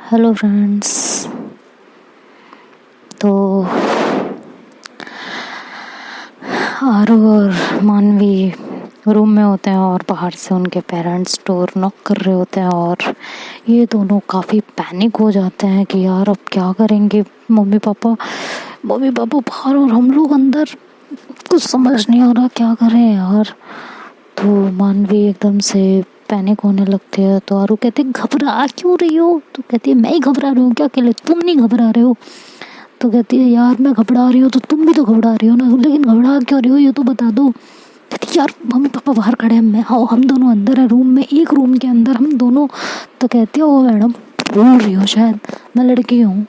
Hello friends. तो आरू और मानवी रूम में होते हैं और बाहर से उनके पेरेंट्स डोर नॉक कर रहे होते हैं और ये दोनों काफ़ी पैनिक हो जाते हैं कि यार अब क्या करेंगे। मम्मी पापा बाहर और हम लोग अंदर, कुछ समझ नहीं आ रहा क्या करें यार। तो मानवी एकदम से पैनिक होने लगती है। तो आरू कहती है घबरा क्यों रही हो? तो कहती है मैं ही घबरा रही हूँ क्या, अकेले तुम नहीं घबरा रहे हो? तो कहती है यार मैं घबरा रही हूँ तो तुम भी तो घबरा रही हो ना, लेकिन घबरा क्यों रही हो ये तो बता दो। कहती यार मम्मी पापा बाहर खड़े हैं, मैं हम दोनों अंदर है रूम में, एक रूम के अंदर हम दोनों। तो कहती है ओ मैडम भूल रही हो शायद, मैं लड़की हूँ,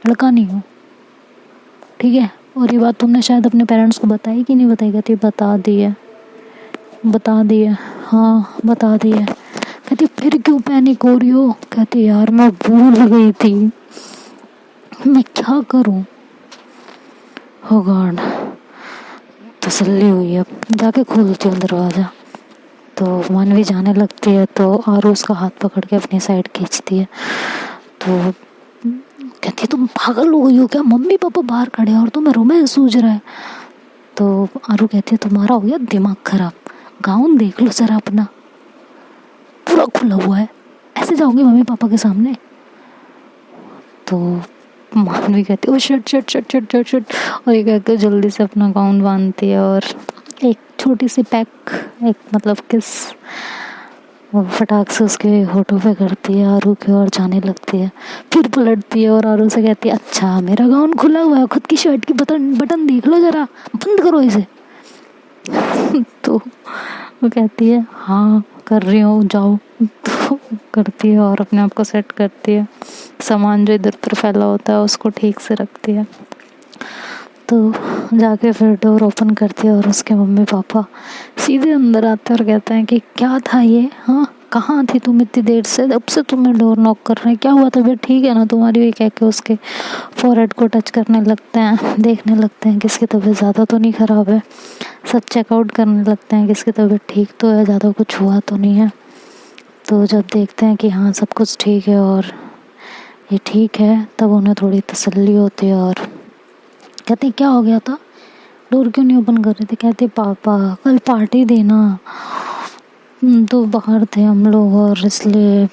लड़का नहीं हूँ, ठीक है। और ये बात तुमने शायद अपने पेरेंट्स को बताई कि नहीं बताई? कहती बता दी है, हाँ बता दी है। कहती फिर क्यों पैनिक हो रही हो? कहती यार मैं भूल गई थी, मैं क्या करूं। हो गॉड, तसल्ली हुई। अब जाके खोलती हूँ दरवाज़ा। तो मानवी जाने लगती है तो आरू उसका हाथ पकड़ के अपनी साइड खींचती है। तो कहती तुम पागल हो गई हो क्या, मम्मी पापा बाहर खड़े हैं और तुम्हें रोमांस सूझ रहा है। तो आरू कहती है तुम्हारा हो गया दिमाग खराब, गाउन देख लो जरा अपना, पूरा खुला हुआ है, ऐसे जाओगे मम्मी पापा के सामने? तो मानवी कहती है oh shut shut shut shut shut shut, और ये कहकर जल्दी से अपना गाउन बांधती है और एक छोटी सी पैक, एक मतलब किस फटाक से उसके होठों पे करती है आरू के और जाने लगती है। फिर पलटती है और आरू से कहती है अच्छा मेरा गाउन खुला हुआ है, खुद की शर्ट की बटन देख लो जरा, बंद करो इसे। तो वो कहती है हाँ कर रही हूँ जाओ। तो करती है और अपने आप को सेट करती है, सामान जो इधर उधर फैला होता है उसको ठीक से रखती है। तो जाके फिर डोर ओपन करती है और उसके मम्मी पापा सीधे अंदर आते हैं और कहते हैं कि क्या था ये, हाँ कहाँ थी तुम इतनी देर से, अब से तुम्हें डोर नॉक कर रहे हैं, क्या हुआ, तबीयत ठीक है ना तुम्हारी? ये कह के उसके फॉरहेड को टच करने लगते हैं, देखने लगते हैं किसकी तबीयत ज़्यादा तो नहीं ख़राब है, सब चेकआउट करने लगते हैं किसकी तबीयत ठीक तो है, ज़्यादा कुछ हुआ तो नहीं है। तो जब देखते हैं कि हाँ सब कुछ ठीक है और ये ठीक है, तब उन्हें थोड़ी तसल्ली होती है और कहते क्या हो गया था, डोर क्यों नहीं ओपन कर रहे थे? कहते पापा कल पार्टी देना, तो बाहर थे हम लोग और इसलिए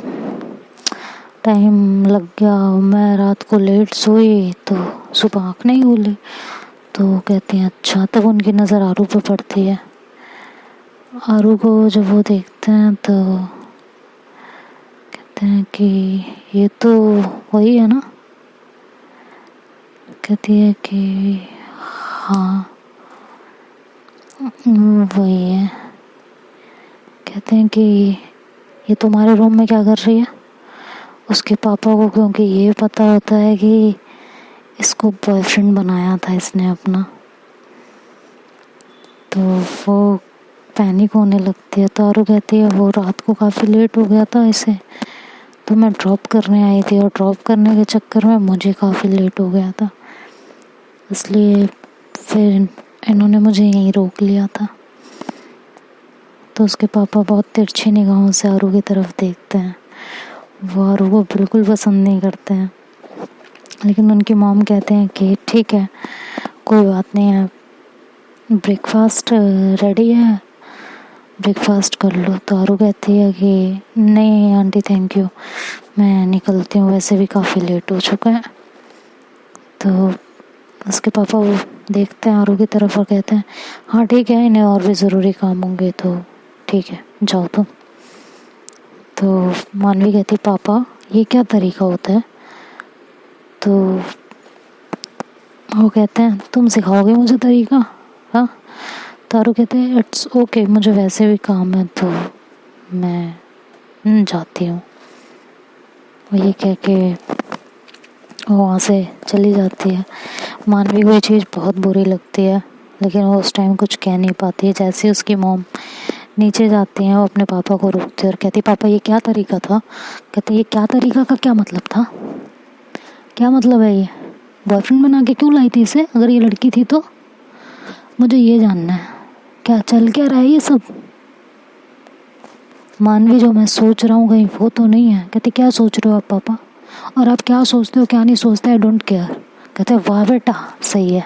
टाइम लग गया, मैं रात को लेट सोई तो सुबह आँख नहीं खुली। तो कहते हैं अच्छा। तब उनकी नज़र आरू पे पड़ती है। आरू को जब वो देखते हैं तो कहते हैं कि ये तो वही है ना? कहती है कि हाँ वही है। कहते हैं कि ये तुम्हारे रूम में क्या कर रही है? उसके पापा को क्योंकि ये पता होता है कि इसको बॉयफ्रेंड बनाया था इसने अपना, तो वो पैनिक होने लगती है। तो आरू कहती है वो रात को काफ़ी लेट हो गया था इसे, तो मैं ड्रॉप करने आई थी और ड्रॉप करने के चक्कर में मुझे काफ़ी लेट हो गया था, इसलिए फिर इन्होंने मुझे यहीं रोक लिया था। तो उसके पापा बहुत तिरछी निगाहों से आरू की तरफ देखते हैं, वो आरू को बिल्कुल पसंद नहीं करते हैं। लेकिन उनकी मॉम कहते हैं कि ठीक है कोई बात नहीं है, ब्रेकफास्ट रेडी है, ब्रेकफास्ट कर लो। तो आरू कहती है कि नहीं आंटी थैंक यू, मैं निकलती हूँ, वैसे भी काफ़ी लेट हो चुका है। तो उसके पापा वो देखते हैं आरू की तरफ और कहते हैं हाँ ठीक है, इन्हें और भी ज़रूरी काम होंगे तो ठीक है जाओ तुम। तो मानवी कहती पापा ये क्या तरीका होता है? तो वो कहते हैं तुम सिखाओगे मुझे तरीका? हाँ। तो आरू कहते हैं इट्स ओके, मुझे वैसे भी काम है तो मैं जाती हूँ। ये कह के वो वहाँ से चली जाती है। मानवी को ये चीज़ बहुत बुरी लगती है, लेकिन वो उस टाइम कुछ कह नहीं पाती है। जैसे ही उसकी मॉम नीचे जाती हैं वो अपने पापा को रोकती है और कहती पापा ये क्या तरीका था? कहते ये क्या तरीका का क्या मतलब था, क्या मतलब है? ये बॉयफ्रेंड बना के क्यों लाई थी इसे, अगर ये लड़की थी तो? मुझे ये जानना है क्या चल क्या रहा है ये सब। मानवी जो मैं सोच रहा हूँ कहीं वो तो नहीं है। कहती क्या सोच रहे हो आप पापा, और आप क्या सोचते हो क्या नहीं सोचते, आई डोंट केयर। कहते वाह बेटा सही है,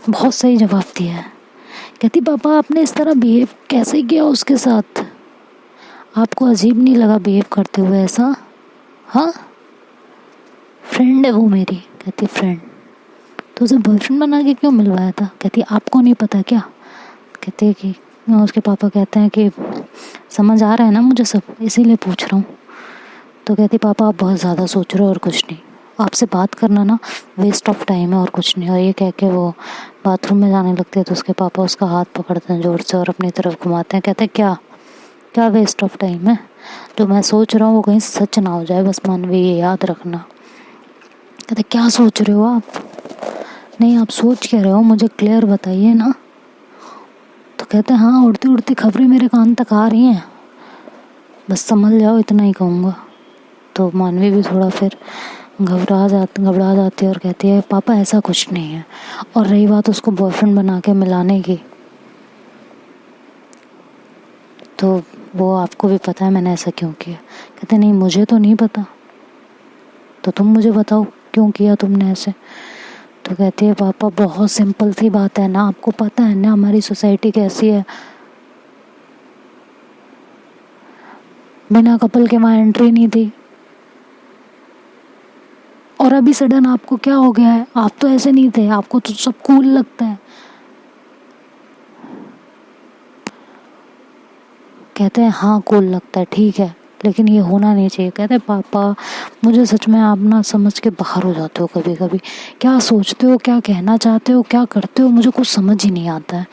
बहुत सही जवाब दिया है। कहती पापा आपने इस तरह बिहेव कैसे किया उसके साथ, आपको अजीब नहीं लगा बिहेव करते हुए ऐसा? हाँ फ्रेंड है वो मेरी। कहती फ्रेंड, तो उसे बॉयफ्रेंड बना के क्यों मिलवाया था? कहती आपको नहीं पता क्या? कहते कि उसके पापा कहते हैं कि समझ आ रहा है ना मुझे सब, इसीलिए पूछ रहा हूँ। तो कहती पापा आप बहुत ज़्यादा सोच रहे हो और कुछ नहीं, आपसे बात करना ना वेस्ट ऑफ टाइम है और कुछ नहीं। और ये कह के वो बाथरूम में जाने लगते हैं तो उसके पापा उसका हाथ पकड़ते हैं जोर से और अपनी तरफ घुमाते हैं। कहते हैं क्या क्या वेस्ट ऑफ टाइम है, जो मैं सोच रहा हूँ वो कहीं सच ना हो जाए, बस मानवी ये याद रखना। कहते क्या सोच रहे हो आप? नहीं आप सोच क्या रहे हो मुझे क्लियर बताइए ना। तो कहते हैं हाँ उड़ती उड़ती खबरें मेरे कान तक आ रही हैं, बस समझ जाओ इतना ही कहूँगा। तो मानवी भी थोड़ा फिर घबरा जाती है और कहती है पापा ऐसा कुछ नहीं है। और रही बात उसको बॉयफ्रेंड बना के मिलाने की, तो वो आपको भी पता है मैंने ऐसा क्यों किया। कहते नहीं मुझे तो नहीं पता, तो तुम मुझे बताओ क्यों किया तुमने ऐसे। तो कहती है पापा बहुत सिंपल सी बात है ना, आपको पता है ना हमारी सोसाइटी कैसी है, बिना कपल के वहाँ एंट्री नहीं थी। और अभी सडन आपको क्या हो गया है, आप तो ऐसे नहीं थे, आपको तो सब कूल लगता है। कहते हैं हाँ कूल लगता है ठीक है, लेकिन ये होना नहीं चाहिए। कहते हैं पापा मुझे सच में आप ना समझ के बाहर हो जाते हो कभी कभी, क्या सोचते हो क्या कहना चाहते हो क्या करते हो मुझे कुछ समझ ही नहीं आता है।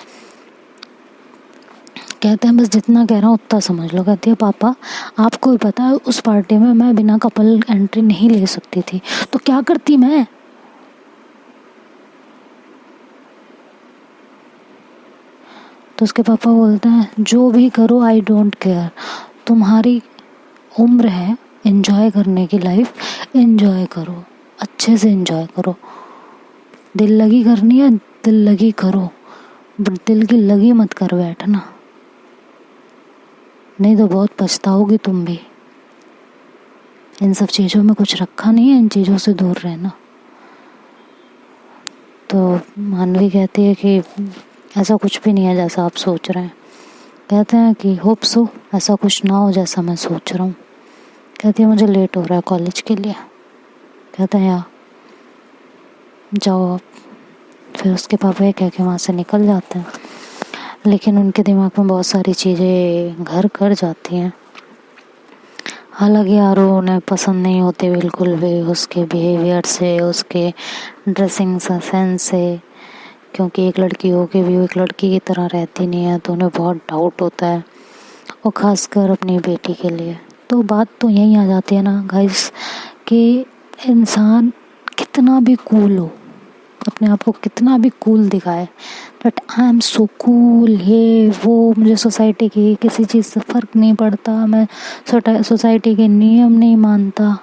कहते हैं बस जितना कह रहा हूँ उतना समझ लो। कहती है पापा आपको भी पता है उस पार्टी में मैं बिना कपल एंट्री नहीं ले सकती थी, तो क्या करती मैं। तो उसके पापा बोलते हैं जो भी करो आई डोंट केयर, तुम्हारी उम्र है एंजॉय करने की, लाइफ एंजॉय करो, अच्छे से एंजॉय करो, दिल लगी करनी है दिल लगी करो, बट दिल की लगी मत कर बैठना, नहीं तो बहुत पछताओगी तुम भी। इन सब चीज़ों में कुछ रखा नहीं है, इन चीज़ों से दूर रहना। तो मानवी कहती है कि ऐसा कुछ भी नहीं है जैसा आप सोच रहे हैं। कहते हैं कि होप सो ऐसा कुछ ना हो जैसा मैं सोच रहा हूँ। कहती है मुझे लेट हो रहा है कॉलेज के लिए। कहते हैं यार जाओ आप। फिर उसके पापा ये कह के वहाँ से निकल जाते हैं, लेकिन उनके दिमाग में बहुत सारी चीज़ें घर कर जाती हैं। हालांकि आरू उन्हें पसंद नहीं होती बिल्कुल भी, उसके बिहेवियर से उसके ड्रेसिंग सेंस से, क्योंकि एक लड़की हो के भी वो एक लड़की की तरह रहती नहीं है, तो उन्हें बहुत डाउट होता है, और ख़ासकर अपनी बेटी के लिए। तो बात तो यहीं आ जाती है ना गाइस कि इंसान कितना भी कूल हो, अपने आप को कितना भी कूल दिखाए, but I am so cool ये वो, मुझे सोसाइटी की किसी चीज़ से फ़र्क नहीं पड़ता, मैं सोसाइटी के नियम नहीं मानता।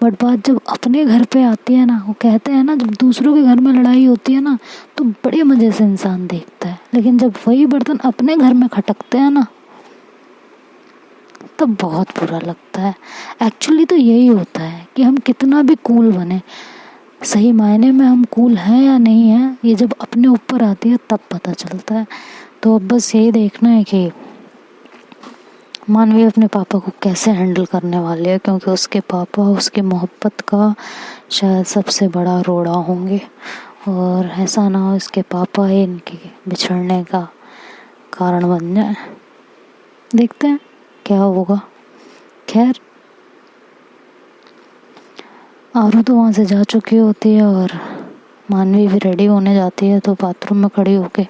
बट बात जब अपने घर पे आती है ना, वो कहते हैं ना जब दूसरों के घर में लड़ाई होती है ना तो बड़े मज़े से इंसान देखता है, लेकिन जब वही बर्तन अपने घर में खटकते हैं ना तब बहुत बुरा लगता है। एक्चुअली तो यही होता है कि हम कितना भी कूल बने, सही मायने में हम कूल हैं या नहीं हैं ये जब अपने ऊपर आती है तब पता चलता है। तो अब बस यही देखना है कि मानवी अपने पापा को कैसे हैंडल करने वाले है, क्योंकि उसके पापा उसकी मोहब्बत का शायद सबसे बड़ा रोड़ा होंगे, और ऐसा ना हो इसके पापा ही इनके बिछड़ने का कारण बन जाए। देखते हैं क्या होगा। खैर आरू तो वहाँ से जा चुकी होती है और मानवी भी रेडी होने जाती है, तो बाथरूम में खड़ी होके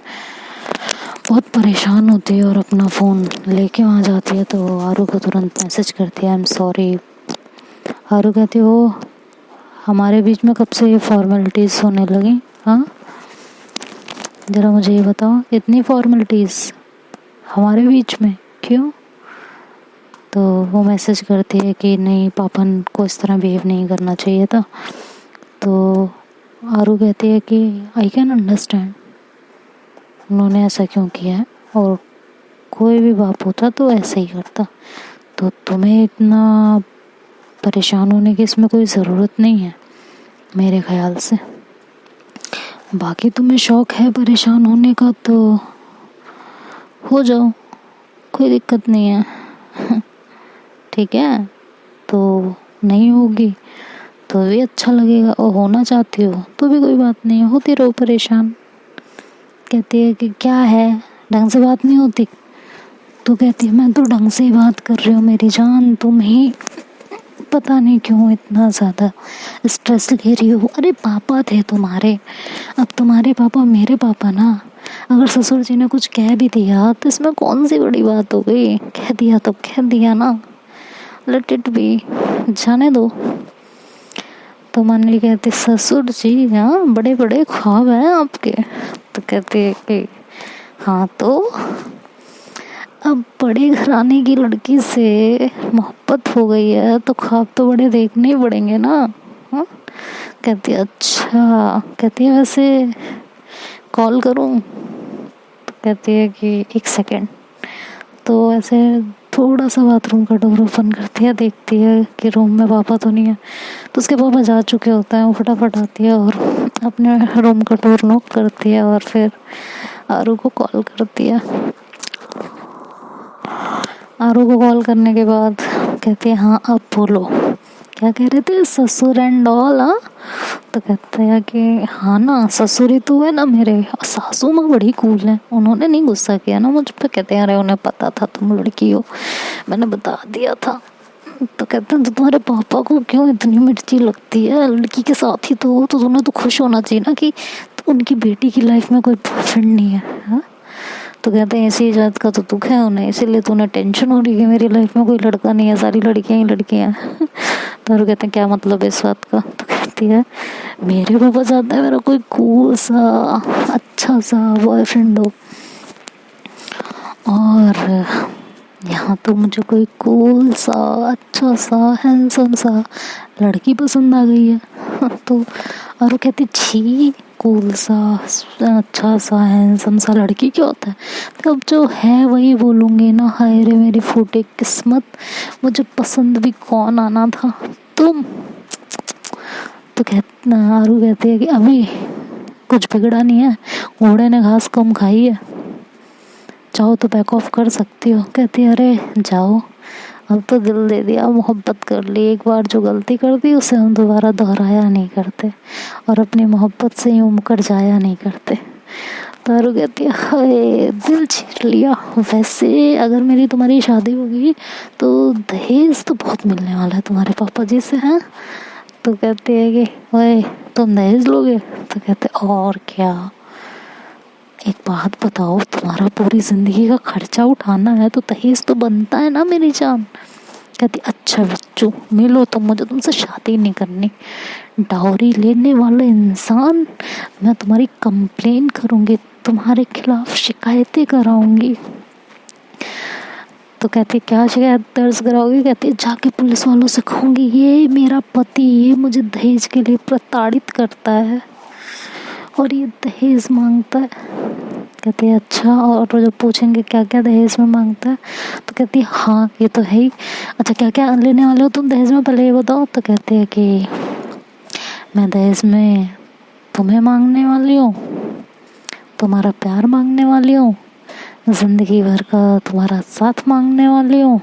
बहुत परेशान होती है और अपना फ़ोन लेके वहाँ जाती है। तो आरू को तुरंत मैसेज करती है आई एम सॉरी। आरू कहती है वो हमारे बीच में कब से ये फॉर्मेलिटीज़ होने लगी, हाँ ज़रा मुझे ये बताओ, इतनी फॉर्मेलिटीज़ हमारे बीच में क्यों। तो वो मैसेज करती है कि नहीं पापा को इस तरह बिहेव नहीं करना चाहिए था। तो आरू कहती है कि आई कैन अंडरस्टैंड उन्होंने ऐसा क्यों किया है, और कोई भी बाप होता तो ऐसे ही करता। तो तुम्हें इतना परेशान होने की इसमें कोई ज़रूरत नहीं है मेरे ख्याल से। बाकी तुम्हें शौक है परेशान होने का तो हो जाओ, कोई दिक्कत नहीं है। ठीक है, तो नहीं होगी तो भी अच्छा लगेगा, और होना चाहती हो तो भी कोई बात नहीं है, होती रहो परेशान। कहती है कि क्या है, ढंग से बात नहीं होती? तो कहती है मैं तो ढंग से ही बात कर रही हूँ मेरी जान, तुम ही पता नहीं क्यों इतना ज़्यादा स्ट्रेस ले रही हो। अरे पापा थे तुम्हारे, अब तुम्हारे पापा मेरे पापा ना। अगर ससुर जी ने कुछ कह भी दिया तो इसमें कौन सी बड़ी बात हो गई, कह दिया तो कह दिया ना, लेट इट बी, जाने दो। तो मनली कहती ससुर जी हाँ बड़े बड़े ख्वाब हैं आपके। तो कहते हैं कि हाँ तो अब बड़े घराने की लड़की से मोहब्बत हो गई है तो ख्वाब तो बड़े देखने ही पड़ेंगे ना। हाँ, कहती है अच्छा, कहती है वैसे कॉल करूँ? तो कहती है कि एक सेकेंड। तो ऐसे थोड़ा सा बाथरूम का डोर ओपन करती है, देखती है कि रूम में पापा तो नहीं है। तो उसके पापा जा चुके होते हैं, वो फटाफट आती है और अपने रूम का डोर नॉक करती है और फिर आरू को कॉल करती है। आरू को कॉल करने के बाद कहती है हाँ अब बोलो, क्या कह रहे थे, ससुर एंड ऑल? हाँ, तो कहते हैं कि हाँ ना ससुर ही तो है ना मेरे, सासू माँ बड़ी कूल है, उन्होंने नहीं गुस्सा किया ना मुझ पे। कहते हैं अरे उन्हें पता था तुम लड़की हो, मैंने बता दिया था। तो कहते हैं तो तुम्हारे पापा को क्यों इतनी मिर्ची लगती है, लड़की के साथ ही तो हो, तो तुम्हें तो खुश होना चाहिए ना कि उनकी बेटी की लाइफ में कोई बॉयफ्रेंड नहीं है। हाँ, तो कहते हैं ऐसी जात का तो दुख है उन्हें, इसीलिए तो उन्हें टेंशन हो रही है कि मेरी लाइफ में कोई लड़का नहीं है, सारी लड़कियां ही लड़कियां हैं। तो कहते हैं क्या मतलब है इस बात का? तो कहती है मेरे पापा चाहते हैं मेरा कोई कूल सा अच्छा सा बॉयफ्रेंड हो, और यहाँ तो मुझे कोई कूल सा अच्छा सा हैंडसम सा लड़की पसंद आ गई है। तो और वो कहती छी कूल सा अच्छा सा हैंडसम सा लड़की क्या होता है? तो अब जो है वही बोलूँगी ना, हाय रे मेरी फूटी किस्मत, मुझे पसंद भी कौन आना था, तुम। तो आरू कहती है कि अभी कुछ बिगड़ा नहीं है, घोड़े ने घास कम खाई है, चाहो तो बैक ऑफ कर सकती हो। कहती है अरे जाओ, अब तो दिल दे दिया, मोहब्बत कर ली, एक बार जो गलती कर दी उसे हम दोबारा दोहराया नहीं करते और अपनी मोहब्बत से ही मुकर जाया नहीं करते। तारू कहती है हाय दिल चीर लिया। वैसे अगर मेरी तुम्हारी शादी होगी तो दहेज तो बहुत मिलने वाला है तुम्हारे पापा जी से, हैं? तो कहते हैं कि ओए तुम दहेज लोगे? तो कहते और क्या, एक बात बताओ, तुम्हारा पूरी जिंदगी का खर्चा उठाना है तो दहेज तो बनता है ना मेरी जान। कहती अच्छा बच्चू मिलो तो मुझे तुमसे शादी नहीं करनी, डाउरी लेने वाले इंसान, मैं तुम्हारी कंप्लेन करूंगी, तुम्हारे खिलाफ शिकायतें कराऊंगी। तो कहती क्या शिकायत दर्ज कराओगी? कहती जाके पुलिस वालों से कहूंगी ये मेरा पति ये मुझे दहेज के लिए प्रताड़ित करता है और ये दहेज मांगता है। कहती है अच्छा, और जब पूछेंगे क्या क्या दहेज में मांगता है तो कहती है हाँ ये तो है ही, अच्छा क्या क्या लेने वाले हो तुम दहेज में, पहले ये बताओ। तो कहते हैं कि मैं दहेज में तुम्हें मांगने वाली हूँ, तुम्हारा प्यार मांगने वाली हूँ, जिंदगी भर का तुम्हारा साथ मांगने वाली हूँ,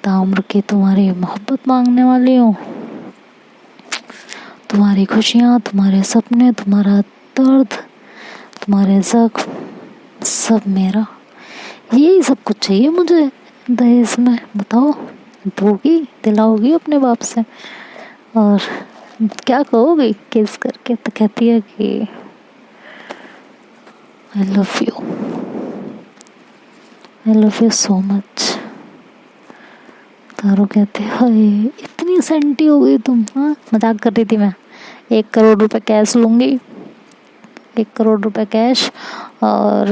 ताउम्र की तुम्हारी मोहब्बत मांगने वाली हूँ, तुम्हारी खुशियाँ, तुम्हारे सपने, तुम्हारा दर्द, तुम्हारे जख्म, सब मेरा, यही सब कुछ चाहिए मुझे दहेज में। बताओ दोगी, दिलाओगी अपने बाप से, और क्या कहोगी किस करके? तो कहती है कि I love you, I love you so much. Taaro कहते हाय इतनी सेंटी हो गई तुम। हाँ मजाक कर रही थी मैं, 1 करोड़ रुपए कैश लूँगी, 1 करोड़ रुपए कैश, और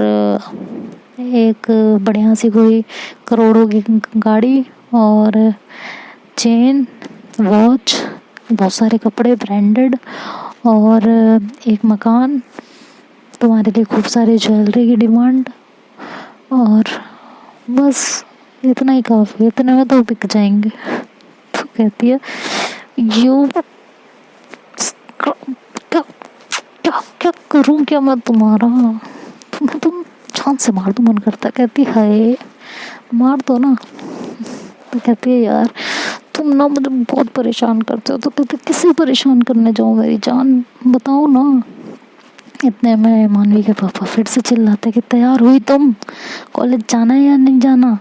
एक बढ़िया सी कोई करोड़ों की गाड़ी, और चेन, वॉच, बहुत सारे कपड़े ब्रांडेड, और एक मकान, तुम्हारे लिए खूब सारी ज्वेलरी की डिमांड, और बस इतना ही काफ़ी, इतने में तो बिक जाएंगे। तो कहती है यू क्या क्या क्या करूं क्या मैं तुम्हारा, तुम जान से मार दो मन करता। कहती है मार दो ना। तो कहती है यार तुम ना मुझे बहुत परेशान करते हो। तो कहते किसे परेशान करने जाऊँ मेरी जान, बताओ ना। इतने में मानवी के पापा फिर से चिल्लाते कि तैयार हुई तुम, कॉलेज जाना है या नहीं जाना।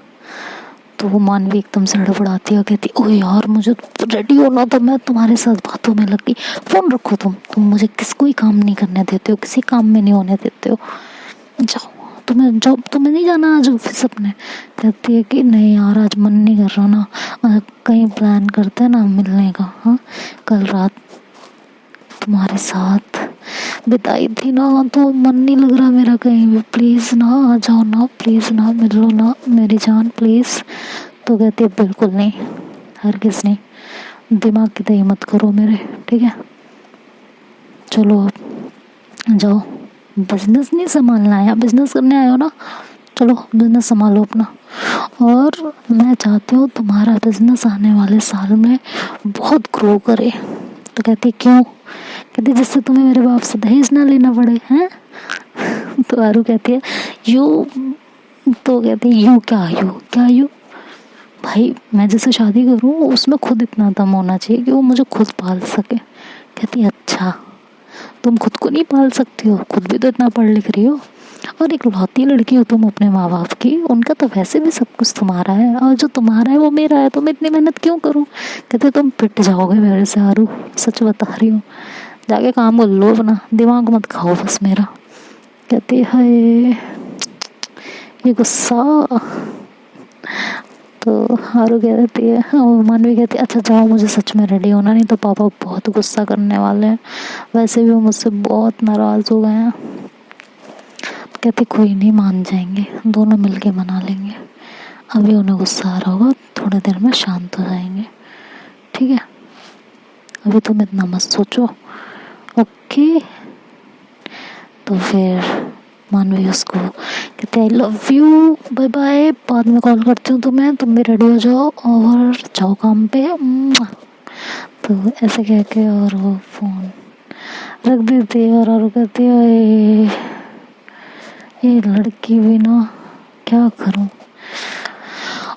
तो वो मानवी एकदम से हड़बड़ाती है, कहती ओ यार मुझे रेडी होना था, मैं तुम्हारे साथ बातों में लगी। फोन रखो तुम मुझे कोई काम नहीं करने देते हो, किसी काम में नहीं होने देते हो, जाओ तुम्हें नहीं जाना आज ऑफिस अपने। कहती है कि नहीं यार आज मन नहीं कर रहा ना, कहीं प्लान करते हैं ना मिलने का। हाँ कल रात तुम्हारे साथ बिताई थी ना तो मन नहीं लग रहा मेरा कहीं भी, प्लीज ना आ जाओ ना, प्लीज ना मिल लो ना मेरी जान प्लीज। तो कहती है बिल्कुल नहीं, हरगिज़ नहीं, दिमाग की दही मत करो मेरे, ठीक है चलो अब जाओ, बिजनेस नहीं संभालना है, बिजनेस करने आए हो ना, चलो बिजनेस संभालो अपना। और मैं चाहती हूँ तुम्हारा बिजनेस आने वाले साल में बहुत ग्रो करे। तो कहती क्यों, कहती जिससे तुम्हें मेरे बाप से दहेज ना लेना पड़े हैं। तो आरू कहती है यू, तो कहती है यू क्या यू भाई मैं जैसे शादी करूँ उसमें खुद इतना दम होना चाहिए कि वो मुझे खुद पाल सके। कहती है अच्छा तुम खुद को नहीं पाल सकती हो, खुद भी तो इतना पढ़ लिख रही हो, और एक लौती लड़की हो तुम अपने माँ बाप की, उनका तो वैसे भी सब कुछ तुम्हारा है और जो तुम्हारा है वो मेरा है, तो मैं इतनी मेहनत क्यों करूँ। कहते तुम पिट जाओगे मेरे से आरू, सच बता रही हूँ, जाके काम कर लो अपना, दिमाग मत खाओ बस मेरा। कहती है ये गुस्सा। तो आरू कहती है, मानवी कहती है अच्छा जाओ मुझे सच में रेडी होना, नहीं तो पापा बहुत गुस्सा करने वाले हैं, वैसे भी वो मुझसे बहुत नाराज़ हो गए हैं। कहते कोई नहीं मान जाएंगे, दोनों मिलके मना लेंगे, अभी उन्हें गुस्सा आ रहा होगा, थोड़ी देर में शांत हो जाएंगे, ठीक है अभी तुम इतना मत सोचो, ओके। तो फिर मानवी उसको कहते I love you bye bye, बाद में कॉल करती हूँ तुम्हें, तुम भी रेडी हो जाओ और जाओ काम पे। तो ऐसे कह के और वो फोन रख देती है और कहती है ये लड़की भी ना क्या करूं।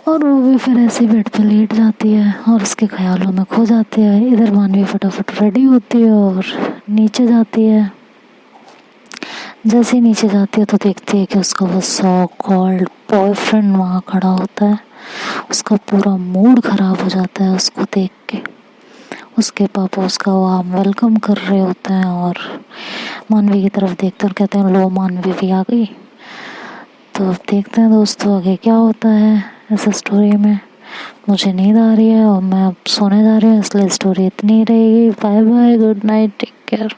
और वो भी फिर ऐसे बेड पे लेट जाती है और उसके ख्यालों में खो जाती है। इधर मानवी फटाफट रेडी होती है और नीचे जाती है। जैसे ही नीचे जाती है तो देखती है कि उसका वो सो कॉल्ड बॉयफ्रेंड वहाँ खड़ा होता है। उसका पूरा मूड खराब हो जाता है उसको देख के। उसके पापा उसका वार्म वेलकम कर रहे होते हैं और मानवी की तरफ देखते और कहते हैं लो मानवी भी आ गई। तो अब देखते हैं दोस्तों आगे क्या होता है इस स्टोरी में। मुझे नींद आ रही है और मैं अब सोने जा रही हूँ, इसलिए स्टोरी इतनी ही रहेगी। Bye bye, good night, take care.